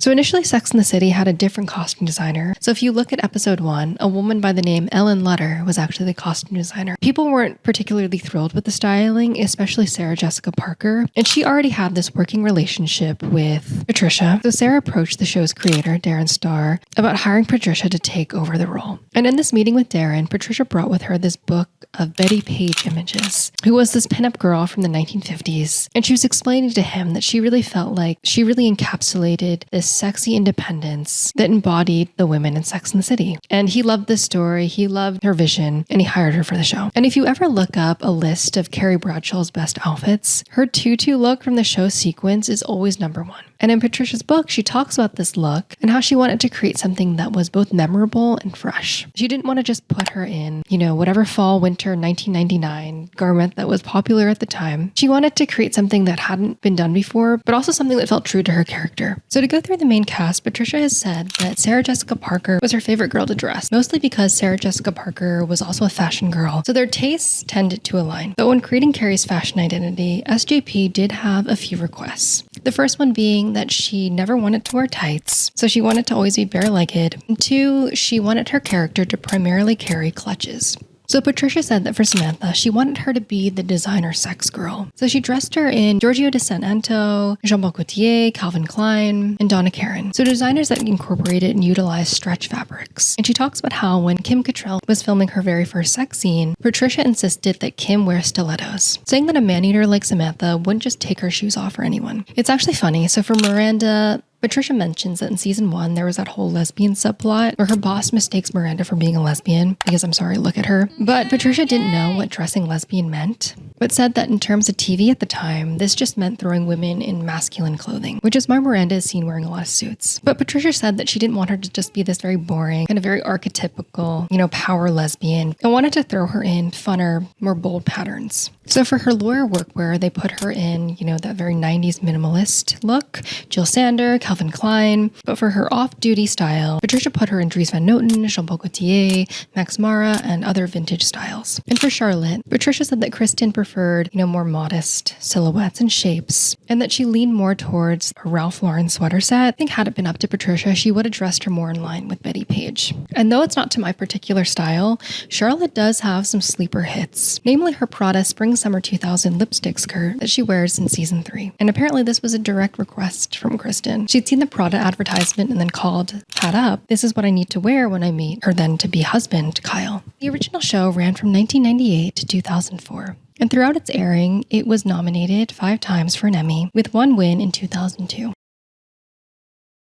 So initially, Sex and the City had a different costume designer. So if you look at episode 1, a woman by the name Ellen Lutter was actually the costume designer. People weren't particularly thrilled with the styling, especially Sarah Jessica Parker, and she already had this working relationship with Patricia. So Sarah approached the show's creator, Darren Star, about hiring Patricia to take over the role. And in this meeting with Darren, Patricia brought with her this book of Betty Page images, who was this pinup girl from the 1950s. And she was explaining to him that she really felt like she really encapsulated this sexy independence that embodied the women in Sex and the City. And he loved this story, he loved her vision, and he hired her for the show. And if you ever look up a list of Carrie Bradshaw's best outfits, her tutu look from the show sequence is always number 1. And in Patricia's book, she talks about this look and how she wanted to create something that was both memorable and fresh. She didn't want to just put her in, whatever fall, winter 1999 garment that was popular at the time. She wanted to create something that hadn't been done before, but also something that felt true to her character. So to go through the main cast, Patricia has said that Sarah Jessica Parker was her favorite girl to dress, mostly because Sarah Jessica Parker was also a fashion girl, so their tastes tended to align. But when creating Carrie's fashion identity, SJP did have a few requests. The first one being that she never wanted to wear tights, so she wanted to always be bare-legged. And 2, she wanted her character to primarily carry clutches. So Patricia said that for Samantha, she wanted her to be the designer sex girl. So she dressed her in Giorgio de Santo, Jean-Paul Gaultier, Calvin Klein, and Donna Karan. So designers that incorporated and utilized stretch fabrics. And she talks about how when Kim Cattrall was filming her very first sex scene, Patricia insisted that Kim wear stilettos, saying that a man-eater like Samantha wouldn't just take her shoes off for anyone. It's actually funny. So for Miranda, Patricia mentions that in season 1, there was that whole lesbian subplot where her boss mistakes Miranda for being a lesbian because, I'm sorry, look at her. But Patricia didn't know what dressing lesbian meant, but said that in terms of TV at the time, this just meant throwing women in masculine clothing, which is why Miranda is seen wearing a lot of suits. But Patricia said that she didn't want her to just be this very boring, kind of very archetypical, power lesbian, and wanted to throw her in funner, more bold patterns. So for her lawyer workwear, they put her in, that very 90s minimalist look, Jill Sander, Calvin Klein. But for her off-duty style, Patricia put her in Dries Van Noten, Jean-Paul Gaultier, Max Mara, and other vintage styles. And for Charlotte, Patricia said that Kristen preferred, more modest silhouettes and shapes, and that she leaned more towards a Ralph Lauren sweater set. I think had it been up to Patricia, she would have dressed her more in line with Betty Page. And though it's not to my particular style, Charlotte does have some sleeper hits, namely her Prada Spring-Summer 2000 lipstick skirt that she wears in season 3. And apparently this was a direct request from Kristen. She'd seen the Prada advertisement and then called Pat up. This is what I need to wear when I meet her then-to-be husband, Kyle. The original show ran from 1998 to 2004. And throughout its airing, it was nominated 5 times for an Emmy, with 1 win in 2002.